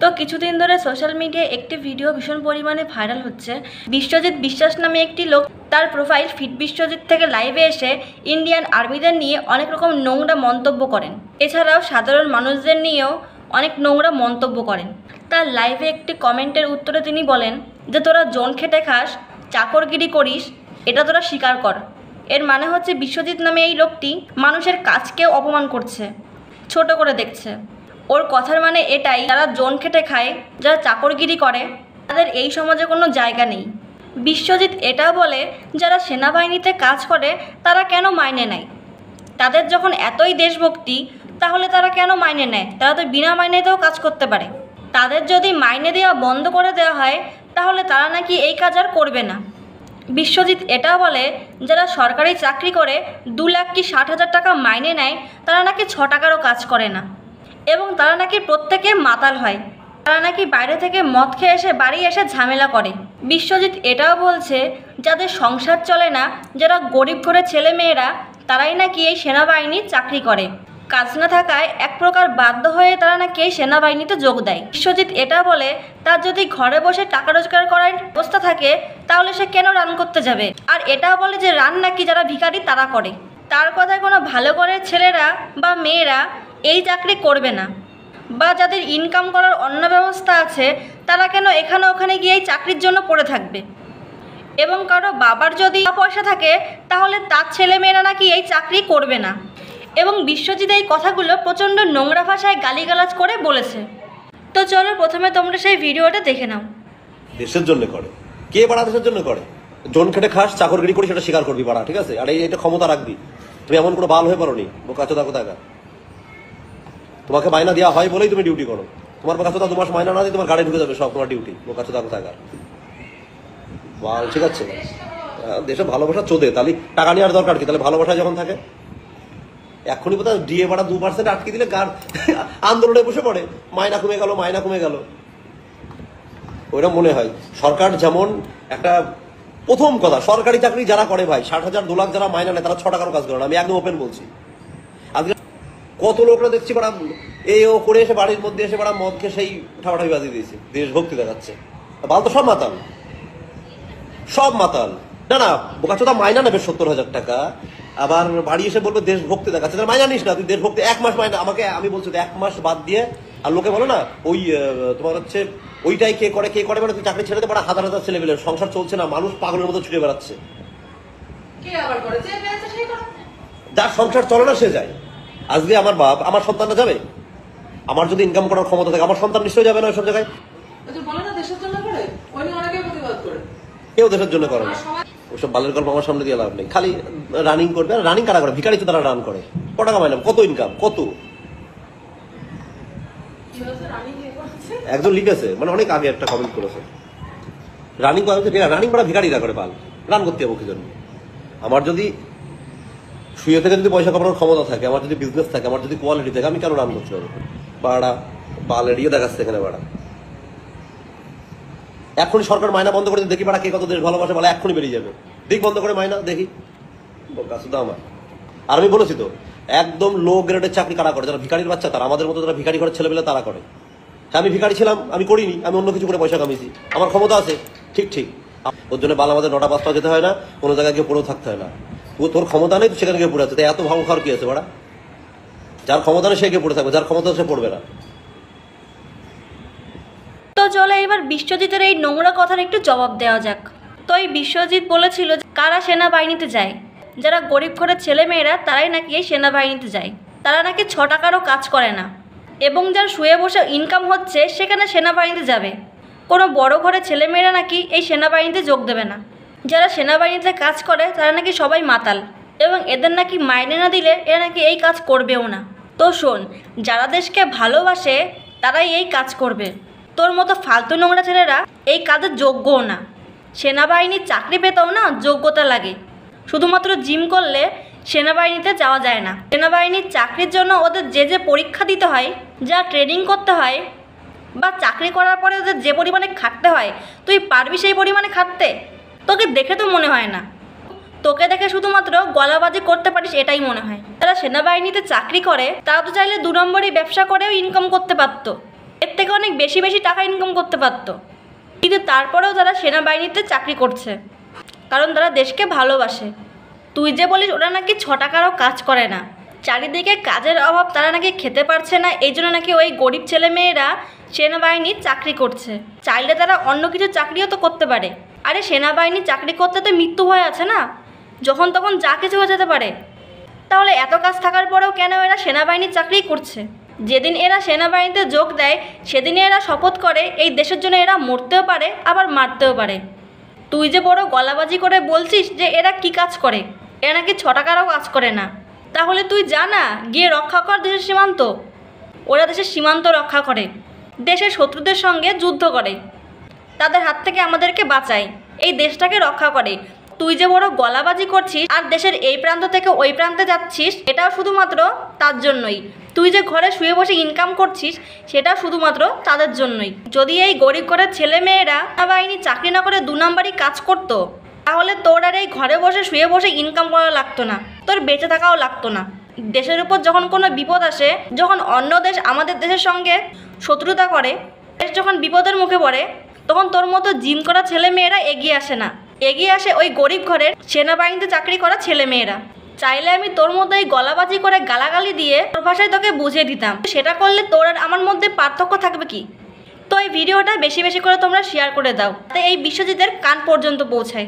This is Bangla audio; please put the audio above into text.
তো কিছুদিন ধরে সোশ্যাল মিডিয়ায় একটি ভিডিও ভীষণ পরিমাণে ভাইরাল হচ্ছে। বিশ্বজিৎ বিশ্বাস নামে একটি লোক তার প্রোফাইল ফিট বিশ্বজিৎ থেকে লাইভে এসে ইন্ডিয়ান আর্মিদের নিয়ে অনেক রকম নোংরা মন্তব্য করেন। এছাড়াও সাধারণ মানুষদের নিয়েও অনেক নোংরা মন্তব্য করেন। তার লাইভে একটি কমেন্টের উত্তরে তিনি বলেন যে তোরা জোন খেটে খাস, চাকরগিরি করিস, এটা তোরা স্বীকার কর। এর মানে হচ্ছে বিশ্বজিৎ নামে এই লোকটি মানুষের কাজকেও অপমান করছে, ছোট করে দেখছে। ওর কথার মানে এটাই, যারা জোন খেটে খায়, যারা চাকরগিরি করে, তাদের এই সমাজে কোনো জায়গা নেই। বিশ্বজিৎ এটাও বলে যারা সেনাবাহিনীতে কাজ করে তারা কেন মাইনে নেয়? তাদের যখন এতই দেশভক্তি তাহলে তারা কেন মাইনে নেয়? তারা তো বিনা মাইনেতেও কাজ করতে পারে। তাদের যদি মাইনে দেওয়া বন্ধ করে দেওয়া হয় তাহলে তারা নাকি এই কাজ আর করবে না। বিশ্বজিৎ এটাও বলে যারা সরকারি চাকরি করে 2 লাখ কি 60,000 টাকা মাইনে নেয় তারা নাকি 6 টাকারও কাজ করে না, এবং তারা নাকি প্রত্যেকে মাতাল হয়, তারা নাকি বাইরে থেকে মদ খেয়ে এসে বাড়ি এসে ঝামেলা করে। বিশ্বজিৎ এটাও বলছে যাদের সংসার চলে না, যারা গরিব ঘরের ছেলে মেয়েরা, তারাই নাকি এই সেনাবাহিনীর চাকরি করে। কাজ না থাকায় এক প্রকার বাধ্য হয়ে তারা নাকি এই সেনাবাহিনীতে যোগ দেয়। বিশ্বজিৎ এটা বলে তার যদি ঘরে বসে টাকা রোজগার করার অবস্থা থাকে তাহলে সে কেন রান করতে যাবে। আর এটাও বলে যে রান নাকি যারা ভিখারি তারা করে। তার কথায় কোনো ভালো করে ছেলেরা বা মেয়েরা এই চাকরি করবে না, বা যাদের ইনকাম করার অন্য ব্যবস্থা আছে তারা কেন এখানে ওখানে গিয়ে এই চাকরির জন্য পড়ে থাকবে। এবং কারো বাবার যদি পয়সা থাকে তাহলে তার ছেলে মেয়েরা নাকি এই চাকরি করবে না। এবং বিশ্বজিৎ এই কথাগুলো প্রচণ্ড নোংরা ভাষায় গালিগালাজ করে বলেছে। তো চলো প্রথমে তোমরা সেই ভিডিওটা দেখে নাও। দেশের জন্য করে কে বাড়া? দেশের জন্য করে। জোন খেটে খাস, চাকরগিরি করি, সেটা স্বীকার করবি বাড়া, ঠিক আছে? আর এইটা ক্ষমতা রাখবি। তুমি এমন কোনো বাল হয়ে পারোনি বোকাচোদা কোথাকার। তোমাকে মাইনা দেওয়া হয় বলেই তুমি ডিউটি করো। তোমার বোকাচোদা 2 মাস মাইনা না দিয়ে তোমার গাড়ি ঢুকে যাবে সব তোমার ডিউটি, বোকাচোদা কোথাকার বাল, ঠিক আছে? দেশে ভালোবাসা চোদে, তাহলে টাকা নেওয়ার দরকার কি? তাহলে ভালোবাসা যখন থাকে এখনই বোধহয় ডিএ ভাড়া 2% আটকে দিলে গার আন্দোলনে বসে পড়ে, মাইনা কমে গেল, মাইনা কমে গেল। ওইরকম মনে হয় সরকার যেমন একটা, প্রথম কথা সরকারি চাকরি যারা করে ভাই 60,000 2 লাখ যারা মাইনা নেয় তারা 6 টাকারও কাজ করে না। আমি একদম ওপেন বলছি। আজকে কত লোকরা দেখছি বাড়া এই ও করে এসে বাড়ির মধ্যে এসে বাড়া মদ খেয়ে সেই ঠাপাঠাপি বাজিয়ে দিয়েছে, দেশভক্তি দেখাচ্ছে। বাল তো সব মাতাল, সব মাতাল। না না, বোকাচোদা মাইনা নেবে 70,000 টাকা, আবার বাড়ি এসে বলবে দেশভক্তি দেখাচ্ছে। তার মাইনা নিস না তুই, দেশভক্তি 1 মাস মাইনা আমাকে, আমি বলছি 1 মাস বাদ দিয়ে। আর লোকে বলো না ওই তোমার হচ্ছে ওইটাই কে করে কে করে, মানে তুই চাকরি ছেড়ে দে, বড় হাজার হাজার ছেলে পেলের সংসার চলছে না, মানুষ পাগলের মতো ছুটে বেড়াচ্ছে। যার সংসার চলে না সে যায়। আজকে আমার বাপ, আমার সন্তানরা যাবে? আমার যদি ইনকাম করার ক্ষমতা থাকে আমার সন্তান নিশ্চয়ই যাবে না ওইসব জায়গায়। কেউ দেশের জন্য করে না। ওইসব বালের গল্প আমার সামনে দিয়ে লাভ নেই। খালি রানিং করবে। আর রানিং কারা করে? ভিখারি তো তারা রান করে। কত টাকা মাইনা, কত ইনকাম, কত? একজন লিখেছে, মানে অনেক আগে একটা কমেন্ট করেছে, রানিং রানিং করা ভিখারিরা করে, পাল রান করতে যাবো কি জন্য? আমার যদি শুয়ে থেকে যদি পয়সা কামানোর ক্ষমতা থাকে, আমার যদি বিজনেস থাকে, আমার যদি কোয়ালিটি থাকে, আমি কেন রান করতে পারবো? বাড়া বালের ইয়ে দেখাচ্ছে এখানে বাড়া। এখনই সরকার মাইনা বন্ধ করে দেখি বাড়া কে কত দেশ ভালোবাসে বলে, এখনই বেরিয়ে যাবে। দিক বন্ধ করে মাইনা দেখি শুধু আমার। আর আমি বলেছি তো একদম লো গ্রেডের চাকরি কারা করে? যারা ভিখারির বাচ্চা তারা, আমাদের মতো যারা ভিখারি ঘরের ছেলেবেলে তারা করে। হ্যাঁ আমি ভিখারি ছিলাম, আমি করিনি, আমি অন্য কিছু করে পয়সা কামিয়েছি, আমার ক্ষমতা আছে, ঠিক ঠিক। ওর জন্য বাল আমাদের 9টা 5টা যেতে হয় না, কোনো জায়গায় গিয়ে পড়েও থাকতে হয় না। তোর ক্ষমতা নেই, সেখানে গিয়ে পড়ে আছে, তাই এত ভাব খাওয়ার কি আছে বাড়া? যার ক্ষমতা নেই সে গিয়ে পড়ে থাকবে, যার ক্ষমতা সে পড়বে না। তো চলো এবার বিশ্বজিতের এই নোংরা কথার একটু জবাব দেওয়া যাক। তো এই বিশ্বজিৎ বলেছিল কারা সেনাবাহিনীতে যায়, যারা গরিব ঘরের ছেলে মেয়েরা তারাই নাকি এই সেনাবাহিনীতে যায়, তারা নাকি 6 টাকারও কাজ করে না, এবং যার শুয়ে বসে ইনকাম হচ্ছে সেখানে সেনাবাহিনীতে যাবে। কোনো বড় ঘরের ছেলেমেয়েরা নাকি এই সেনাবাহিনীতে যোগ দেবে না। যারা সেনাবাহিনীতে কাজ করে তারা নাকি সবাই মাতাল, এবং এদের নাকি মাইনে না দিলে এরা নাকি এই কাজ করবেও না। তো শোন, যারা দেশকে ভালোবাসে তারাই এই কাজ করবে, তোর মতো ফালতু নোংরা ছেলেরা এই কাজের যোগ্যও না। সেনাবাহিনীর চাকরি পেতেও না যোগ্যতা লাগে, শুধুমাত্র জিম করলে সেনাবাহিনীতে যাওয়া যায় না। সেনাবাহিনীর চাকরির জন্য ওদের যে যে পরীক্ষা দিতে হয়, যা ট্রেনিং করতে হয়, বা চাকরি করার পরে ওদের যে পরিমাণে খাটতে হয়, তুই পারবি সেই পরিমাণে খাটতে? তোকে দেখে তো মনে হয় না, তোকে দেখে শুধুমাত্র গলাবাজি করতে পারিস এটাই মনে হয়। যারা সেনাবাহিনীতে চাকরি করে তারা তো চাইলে 2 নম্বরই ব্যবসা করেও ইনকাম করতে পারতো, এর থেকে অনেক বেশি বেশি টাকা ইনকাম করতে পারতো, কিন্তু তারপরেও তারা সেনাবাহিনীতে চাকরি করছে, কারণ তারা দেশকে ভালোবাসে। তুই যে বলিস ওরা নাকি 6 টাকারও কাজ করে না, চারিদিকে কাজের অভাব, তারা নাকি খেতে পারছে না, এই জন্য নাকি ওই গরিব ছেলে মেয়েরা সেনাবাহিনীর চাকরি করছে। চাইলে তারা অন্য কিছু চাকরিও তো করতে পারে। আরে সেনাবাহিনী চাকরি করতে তো মৃত্যু ভয় আছে না, যখন তখন যা কিছু হয়ে যেতে পারে। তাহলে এত কাজ থাকার পরেও কেন এরা সেনাবাহিনীর চাকরি করছে? যেদিন এরা সেনাবাহিনীতে যোগ দেয় সেদিনই এরা শপথ করে এই দেশের জন্য এরা মরতেও পারে আবার মারতেও পারে। তুই যে বড় গলাবাজি করে বলছিস যে এরা কি কাজ করে, এরা নাকি 6 টাকারও কাজ করে না, তাহলে তুই জানা গিয়ে রক্ষা কর দেশের সীমান্ত। ওরা দেশের সীমান্ত রক্ষা করে, দেশের শত্রুদের সঙ্গে যুদ্ধ করে, তাদের হাত থেকে আমাদেরকে বাঁচায়, এই দেশটাকে রক্ষা করে। তুই যে বড় গলাবাজি করছিস আর দেশের এই প্রান্ত থেকে ওই প্রান্তে যাচ্ছিস, এটাও শুধুমাত্র তার জন্যই। তুই যে ঘরে শুয়ে বসে ইনকাম করছিস, সেটাও শুধুমাত্র তাদের জন্যই। যদি এই গরিব ঘরের ছেলে মেয়েরা সেনাবাহিনী চাকরি না করে 2 নম্বরই কাজ করতো, তাহলে তোর আর এই ঘরে বসে শুয়ে বসে ইনকাম করা লাগতো না, তোর বেঁচে থাকাও লাগতো না। দেশের উপর যখন কোনো বিপদ আসে, যখন অন্য দেশ আমাদের দেশের সঙ্গে শত্রুতা করে, দেশ যখন বিপদের মুখে পড়ে, তখন তোর মতো জিম করা ছেলে মেয়েরা এগিয়ে আসে না, এগিয়ে আসে ওই গরিব ঘরের সেনাবাহিনীতে চাকরি করা ছেলে মেয়েরা। চাইলে আমি তোর মতো এই গলাবাজি করে গালাগালি দিয়ে তোর ভাষায় তোকে বুঝিয়ে দিতাম, সেটা করলে তোর আর আমার মধ্যে পার্থক্য থাকবে কি? তো এই ভিডিওটা বেশি বেশি করে তোমরা শেয়ার করে দাও, যাতে এই বিশ্বজিতের কান পর্যন্ত পৌঁছায়।